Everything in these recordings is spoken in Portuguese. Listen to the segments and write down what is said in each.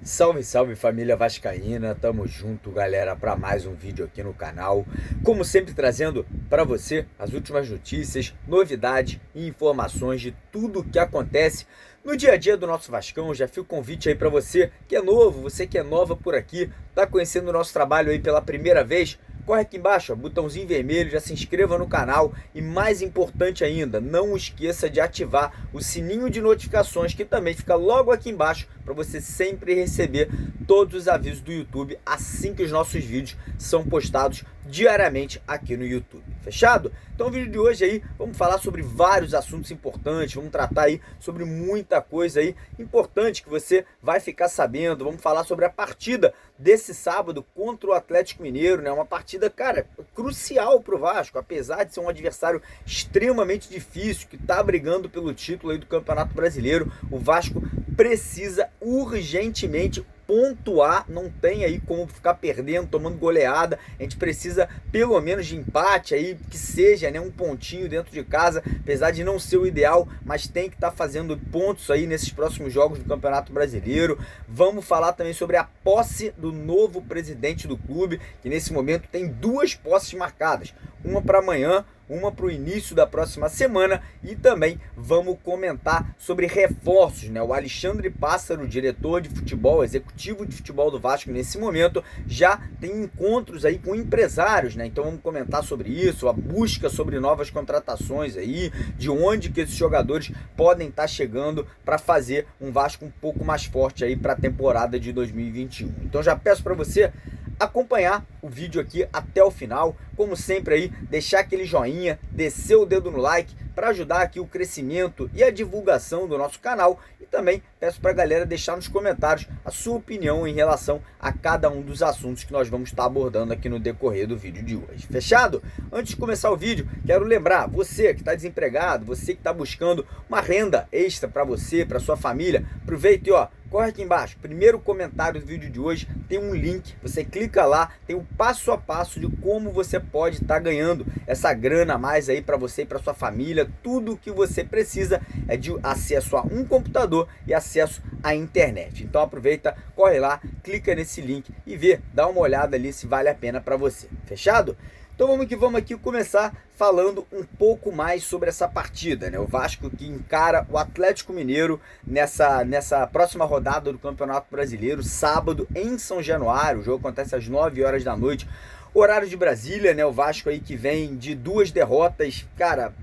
Salve, salve família vascaína, tamo junto galera para mais um vídeo aqui no canal, como sempre trazendo para você as últimas notícias, novidades e informações de tudo o que acontece no dia a dia do nosso Vascão. Já fica o convite aí para você que é novo, você que é nova por aqui, tá conhecendo o nosso trabalho aí pela primeira vez, corre aqui embaixo, ó, botãozinho vermelho, já se inscreva no canal e mais importante ainda, não esqueça de ativar o sininho de notificações que também fica logo aqui embaixo para você sempre receber todos os avisos do YouTube assim que os nossos vídeos são postados diariamente aqui no YouTube. Fechado? Então o vídeo de hoje aí, vamos falar sobre vários assuntos importantes, vamos tratar aí sobre muita coisa aí importante que você vai ficar sabendo. Vamos falar sobre a partida desse sábado contra o Atlético Mineiro, né? Uma partida, cara, crucial pro Vasco, apesar de ser um adversário extremamente difícil, que tá brigando pelo título aí do Campeonato Brasileiro. O Vasco precisa urgentemente pontuar, não tem aí como ficar perdendo, tomando goleada. A gente precisa pelo menos de empate aí, que seja, né, um pontinho dentro de casa, apesar de não ser o ideal, mas tem que estar fazendo pontos aí nesses próximos jogos do Campeonato Brasileiro. Vamos falar também sobre a posse do novo presidente do clube, que nesse momento tem duas posses marcadas, uma para amanhã, uma para o início da próxima semana, e também vamos comentar sobre reforços, né? O Alexandre Pássaro, diretor de futebol, executivo de futebol do Vasco nesse momento, já tem encontros aí com empresários, né? Então vamos comentar sobre isso, a busca sobre novas contratações aí, de onde que esses jogadores podem estar chegando para fazer um Vasco um pouco mais forte aí para a temporada de 2021. Então já peço para você acompanhar o vídeo aqui até o final, como sempre aí, deixar aquele joinha, descer o dedo no like para ajudar aqui o crescimento e a divulgação do nosso canal, e também peço para a galera deixar nos comentários a sua opinião em relação a cada um dos assuntos que nós vamos estar abordando aqui no decorrer do vídeo de hoje. Fechado? Antes de começar o vídeo, quero lembrar, você que está desempregado, você que está buscando uma renda extra para você, para sua família, aproveita e ó, corre aqui embaixo, primeiro comentário do vídeo de hoje, tem um link, você clica lá, tem o passo a passo de como você pode estar ganhando essa grana a mais aí para você e para sua família. Tudo o que você precisa é de acesso a um computador e acesso à internet. Então aproveita, corre lá, clica nesse link e vê, dá uma olhada ali se vale a pena para você. Fechado? Então vamos aqui começar falando um pouco mais sobre essa partida, né? O Vasco que encara o Atlético Mineiro nessa próxima rodada do Campeonato Brasileiro, sábado em São Januário. O jogo acontece às 9 horas da noite, horário de Brasília, né? O Vasco aí que vem de duas derrotas, cara,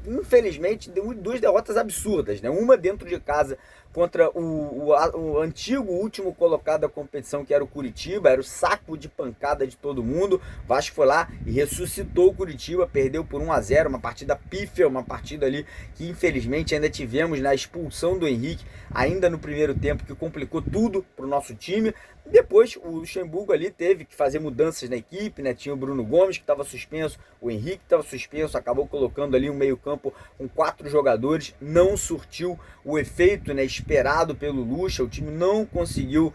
infelizmente, duas derrotas absurdas, né? Uma dentro de casa contra o antigo último colocado da competição, que era o Curitiba, era o saco de pancada de todo mundo. O Vasco foi lá e ressuscitou o Curitiba, perdeu por 1-0, uma partida pífia, uma partida ali que infelizmente ainda tivemos na expulsão do Henrique, ainda no primeiro tempo, que complicou tudo para o nosso time. Depois o Luxemburgo ali teve que fazer mudanças na equipe, né? Tinha o Bruno Gomes que estava suspenso, o Henrique estava suspenso, acabou colocando ali um meio campo com 4 jogadores, não surtiu o efeito, né, esperado pelo Luxa. O time não conseguiu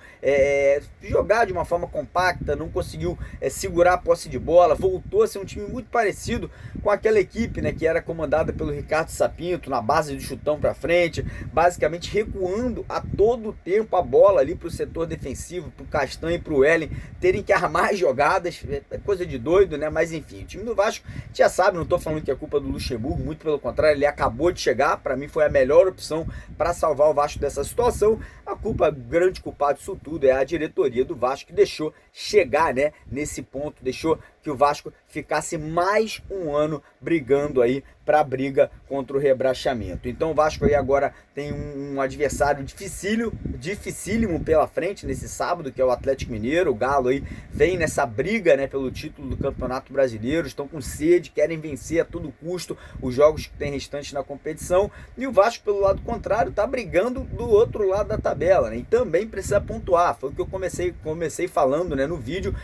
jogar de uma forma compacta, não conseguiu segurar a posse de bola, voltou a ser um time muito parecido com aquela equipe, né, que era comandada pelo Ricardo Sapinto, na base do chutão para frente, basicamente recuando a todo tempo a bola ali para o setor defensivo, pro Castanho e pro Ellen terem que armar jogadas. É coisa de doido, né? Mas enfim, o time do Vasco já sabe, não tô falando que é culpa do Luxemburgo, muito pelo contrário, ele acabou de chegar, para mim foi a melhor opção para salvar o Vasco dessa situação. A culpa, grande culpado disso tudo, é a diretoria do Vasco, que deixou chegar, né, nesse ponto, deixou que o Vasco ficasse mais um ano brigando aí para a briga contra o rebaixamento. Então o Vasco aí agora tem um adversário dificílimo pela frente nesse sábado, que é o Atlético Mineiro. O Galo aí vem nessa briga, né, pelo título do Campeonato Brasileiro, estão com sede, querem vencer a todo custo os jogos que tem restantes na competição, e o Vasco, pelo lado contrário, está brigando do outro lado da tabela, né, e também precisa pontuar. Foi o que eu comecei falando, né, no vídeo.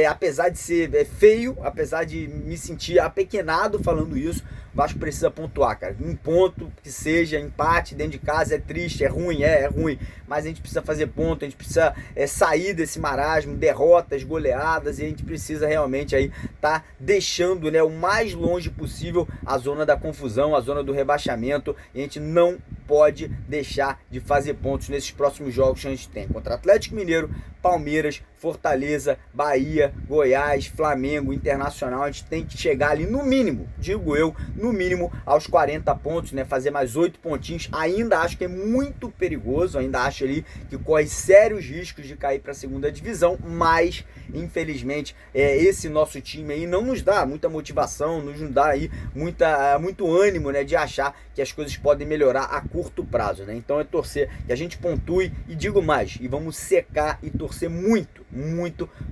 Apesar de ser feio, apesar de me sentir apequenado falando isso, o Vasco precisa pontuar, cara. Um ponto que seja, empate dentro de casa é triste, é ruim, mas a gente precisa fazer ponto, a gente precisa sair desse marasmo, derrotas, goleadas, e a gente precisa realmente aí tá deixando, né, o mais longe possível a zona da confusão, a zona do rebaixamento, e a gente não pode deixar de fazer pontos nesses próximos jogos que a gente tem contra Atlético Mineiro, Palmeiras, Fortaleza, Bahia, Goiás, Flamengo, Internacional. A gente tem que chegar ali no mínimo, digo eu, no mínimo aos 40 pontos, né? Fazer mais 8 pontinhos. Ainda acho que é muito perigoso, ainda acho ali que corre sérios riscos de cair para a segunda divisão, mas infelizmente esse nosso time aí não nos dá muita motivação, não nos dá aí muito ânimo, né, de achar que as coisas podem melhorar a curto prazo, né? Então é torcer que a gente pontue e digo mais, e vamos secar e torcer muito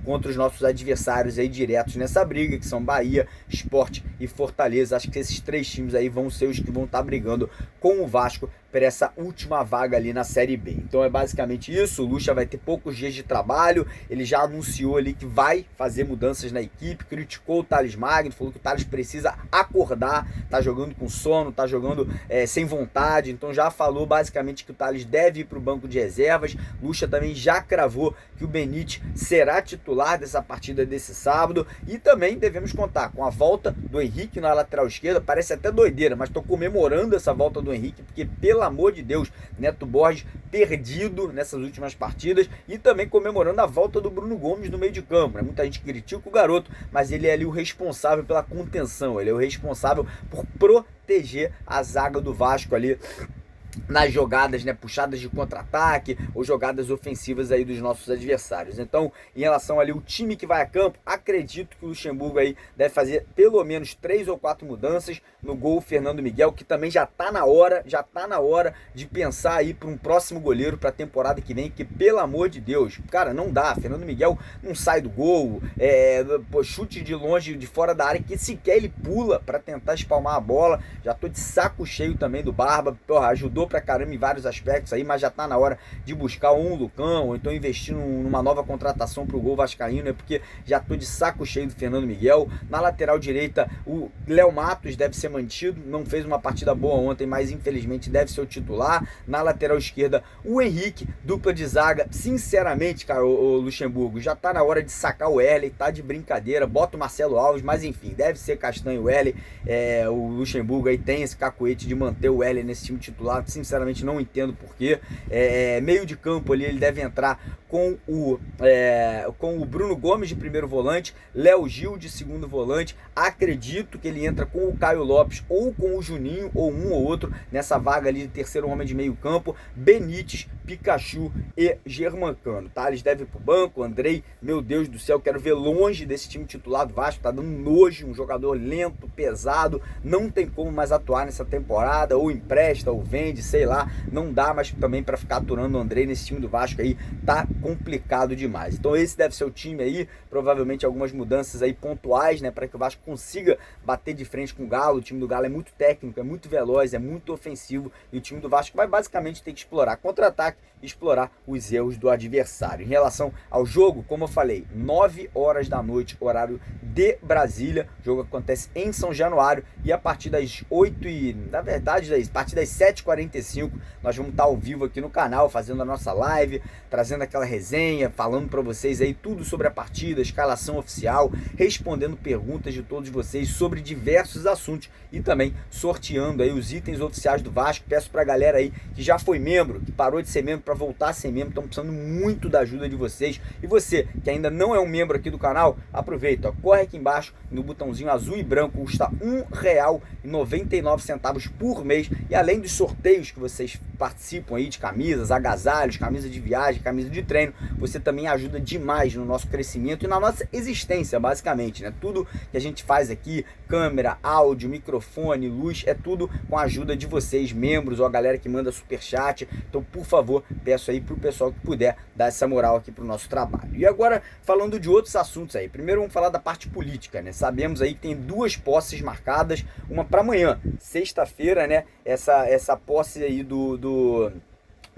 contra os nossos adversários aí diretos nessa briga, que são Bahia, Sport e Fortaleza. Acho que esses 3 times aí vão ser os que vão estar brigando com o Vasco para essa última vaga ali na Série B. Então é basicamente isso. O Lucha vai ter poucos dias de trabalho, ele já anunciou ali que vai fazer mudanças na equipe, criticou o Thales Magno, falou que o Thales precisa acordar, tá jogando com sono, tá jogando sem vontade, então já falou basicamente que o Thales deve ir para o banco de reservas. Lucha também já cravou que o Benítez será titular dessa partida desse sábado, e também devemos contar com a volta do Henrique na lateral esquerda. Parece até doideira, mas estou comemorando essa volta do Henrique, porque pelo amor de Deus, Neto Borges perdido nessas últimas partidas, e também comemorando a volta do Bruno Gomes no meio de campo, né? Muita gente critica o garoto, mas ele é ali o responsável pela contenção, ele é o responsável por proteger a zaga do Vasco ali nas jogadas, né, puxadas de contra-ataque ou jogadas ofensivas aí dos nossos adversários. Então, em relação ali o time que vai a campo, acredito que o Luxemburgo aí deve fazer pelo menos 3 ou 4 mudanças. No gol, o Fernando Miguel, que também já tá na hora de pensar aí para um próximo goleiro para a temporada que vem, que pelo amor de Deus, cara, não dá. Fernando Miguel não sai do gol, chute de longe, de fora da área, que sequer ele pula para tentar espalmar a bola. Já tô de saco cheio também do Barba, porra, ajudou pra caramba em vários aspectos aí, mas já tá na hora de buscar um Lucão, ou então investir numa nova contratação pro gol vascaíno, né? Porque já tô de saco cheio do Fernando Miguel. Na lateral direita, o Léo Matos deve ser mantido, não fez uma partida boa ontem, mas infelizmente deve ser o titular. Na lateral esquerda, o Henrique, dupla de zaga. Sinceramente, cara, o Luxemburgo, já tá na hora de sacar o Erle, tá de brincadeira, bota o Marcelo Alves, mas enfim, deve ser Castanho o Erle. O Luxemburgo aí tem esse cacuete de manter o Erle nesse time titular, sinceramente não entendo porquê. Meio de campo ali, ele deve entrar com o Bruno Gomes de primeiro volante, Léo Gil de segundo volante. Acredito que ele entra com o Caio Lopes ou com o Juninho, ou um ou outro, nessa vaga ali de terceiro homem de meio campo. Benítez, Pikachu e Germancano. Thales deve ir pro banco. Andrei, meu Deus do céu, quero ver longe desse time titular do Vasco, tá dando nojo, um jogador lento, pesado, não tem como mais atuar nessa temporada, ou empresta, ou vende, sei lá, não dá mais também para ficar aturando o Andrei nesse time do Vasco aí, tá complicado demais. Então esse deve ser o time aí, provavelmente algumas mudanças aí pontuais, né, para que o Vasco consiga bater de frente com o Galo. O time do Galo é muito técnico, é muito veloz, é muito ofensivo, e o time do Vasco vai basicamente ter que explorar contra-ataque e explorar os erros do adversário. Em relação ao jogo, como eu falei, 9 horas da noite, horário de Brasília, o jogo acontece em São Januário, e a partir das 8 e, na verdade, a partir das 7h45, nós vamos estar ao vivo aqui no canal, fazendo a nossa live, trazendo aquela resenha, falando para vocês aí tudo sobre a partida, a escalação oficial, respondendo perguntas de todos vocês sobre diversos assuntos, e também sorteando aí os itens oficiais do Vasco. Peço pra galera aí que já foi membro, que parou de ser membro, para voltar a ser membro. Estamos precisando muito da ajuda de vocês. E você que ainda não é um membro aqui do canal, aproveita, ó, corre aqui embaixo no botãozinho azul e branco, custa R$1,99 por mês, e além dos sorteios que vocês participam aí de camisas, agasalhos, camisa de viagem, camisa de treino, você também ajuda demais no nosso crescimento e na nossa existência, basicamente, né? Tudo que a gente faz aqui, câmera, áudio, microfone, luz, é tudo com a ajuda de vocês, membros, ou a galera que manda superchat. Então, por favor, peço aí pro pessoal que puder dar essa moral aqui pro nosso trabalho. E agora, falando de outros assuntos aí, primeiro vamos falar da parte política, né? Sabemos aí que tem 2 posses marcadas, uma para amanhã, sexta-feira, né? Essa posse aí do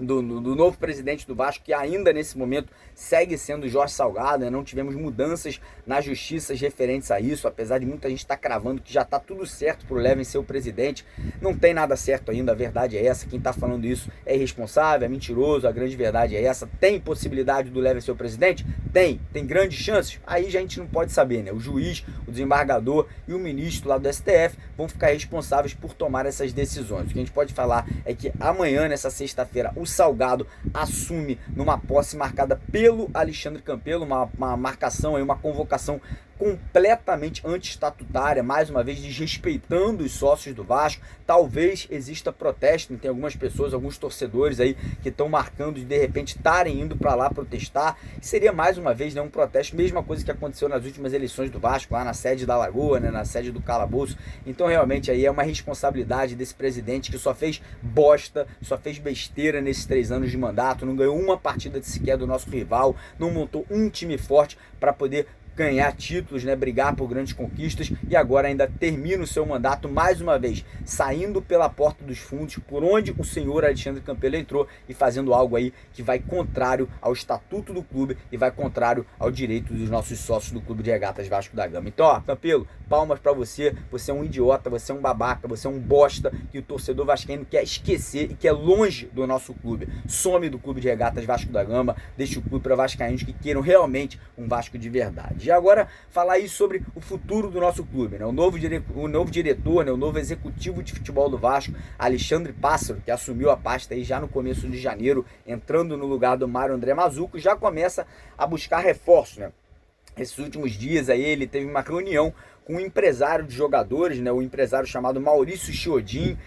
do novo presidente do Vasco, que ainda nesse momento segue sendo Jorge Salgado, né? Não tivemos mudanças nas justiças referentes a isso, apesar de muita gente estar cravando que já está tudo certo para o Levin ser o presidente. Não tem nada certo ainda, a verdade é essa. Quem está falando isso é irresponsável, é mentiroso, a grande verdade é essa. Tem possibilidade do Levin ser o presidente? Tem grandes chances? Aí já a gente não pode saber, né? O juiz, o desembargador e o ministro lá do STF vão ficar responsáveis por tomar essas decisões. O que a gente pode falar é que amanhã, nessa sexta-feira, o Salgado assume numa posse marcada pelo Alexandre Campelo, uma marcação, uma convocação completamente anti-estatutária, mais uma vez desrespeitando os sócios do Vasco. Talvez exista protesto, tem algumas pessoas, alguns torcedores aí que estão marcando de repente estarem indo para lá protestar. Seria mais uma vez, né, um protesto, mesma coisa que aconteceu nas últimas eleições do Vasco, lá na sede da Lagoa, né, na sede do Calabouço. Então realmente aí é uma responsabilidade desse presidente que só fez bosta, só fez besteira nesses 3 anos de mandato, não ganhou uma partida sequer do nosso rival, não montou um time forte para poder ganhar títulos, né, brigar por grandes conquistas, e agora ainda termina o seu mandato mais uma vez saindo pela porta dos fundos, por onde o senhor Alexandre Campelo entrou, e fazendo algo aí que vai contrário ao estatuto do clube e vai contrário ao direito dos nossos sócios do Clube de Regatas Vasco da Gama. Então, ó, Campelo, palmas pra você. Você é um idiota, você é um babaca, você é um bosta que o torcedor vascaíno quer esquecer e que é longe do nosso clube. Some do Clube de Regatas Vasco da Gama, deixa o clube para vascaínos que queiram realmente um Vasco de verdade. E agora falar aí sobre o futuro do nosso clube, né? O novo diretor, né? O novo executivo de futebol do Vasco, Alexandre Pássaro, que assumiu a pasta aí já no começo de janeiro, entrando no lugar do Mário André Mazzucco, já começa a buscar reforços, né? Esses últimos dias aí ele teve uma reunião com um empresário de jogadores, né, um empresário chamado Maurício Chiodin.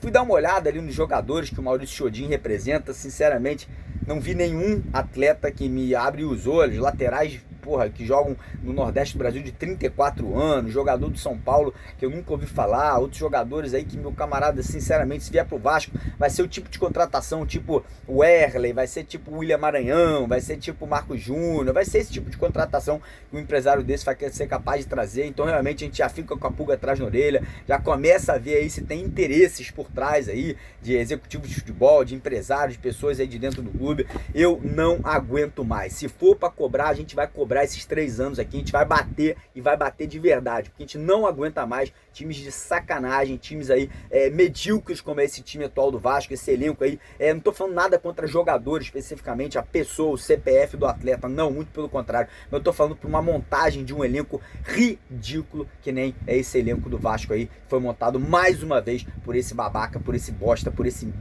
Fui dar uma olhada ali nos jogadores que o Maurício Chiodin representa. Sinceramente, não vi nenhum atleta que me abre os olhos. Laterais, porra, que jogam no Nordeste do Brasil de 34 anos, jogador do São Paulo que eu nunca ouvi falar, outros jogadores aí que meu camarada, sinceramente, se vier pro Vasco, vai ser o tipo de contratação tipo o Erley, vai ser tipo o William Maranhão, vai ser tipo o Marcos Júnior, vai ser esse tipo de contratação que um empresário desse vai ser capaz de trazer. Então realmente a gente já fica com a pulga atrás na orelha, já começa a ver aí se tem interesses por trás aí de executivos de futebol, de empresários, de pessoas aí de dentro do clube. Eu não aguento mais. Se for para cobrar, a gente vai cobrar esses 3 anos aqui, a gente vai bater e vai bater de verdade, porque a gente não aguenta mais times de sacanagem, times aí medíocres como é esse time atual do Vasco, esse elenco aí. Não tô falando nada contra jogadores especificamente, a pessoa, o CPF do atleta, não, muito pelo contrário, mas eu tô falando por uma montagem de um elenco ridículo, que nem é esse elenco do Vasco aí, que foi montado mais uma vez por esse babaca, por esse bosta, por esse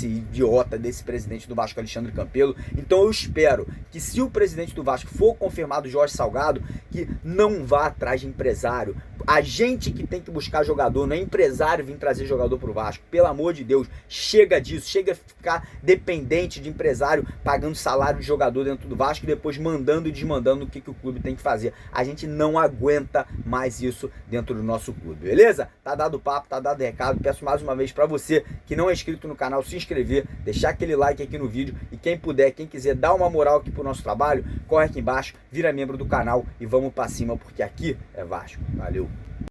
idiota desse presidente do Vasco, Alexandre Campelo. Então eu espero que, se o presidente do Vasco for confirmado, Jorge Salgado, que não vá atrás de empresário. A gente que tem que buscar jogador, não é empresário vir trazer jogador pro Vasco. Pelo amor de Deus, chega disso, chega a ficar dependente de empresário pagando salário de jogador dentro do Vasco e depois mandando e desmandando o que o clube tem que fazer. A gente não aguenta mais isso dentro do nosso clube, beleza? Tá dado o papo, tá dado o recado. Peço mais uma vez para você que não é inscrito no canal, se inscrever, deixar aquele like aqui no vídeo, e quem puder, quem quiser dar uma moral aqui pro nosso trabalho, corre aqui embaixo, vira membro do canal e vamos pra cima, porque aqui é Vasco. Valeu!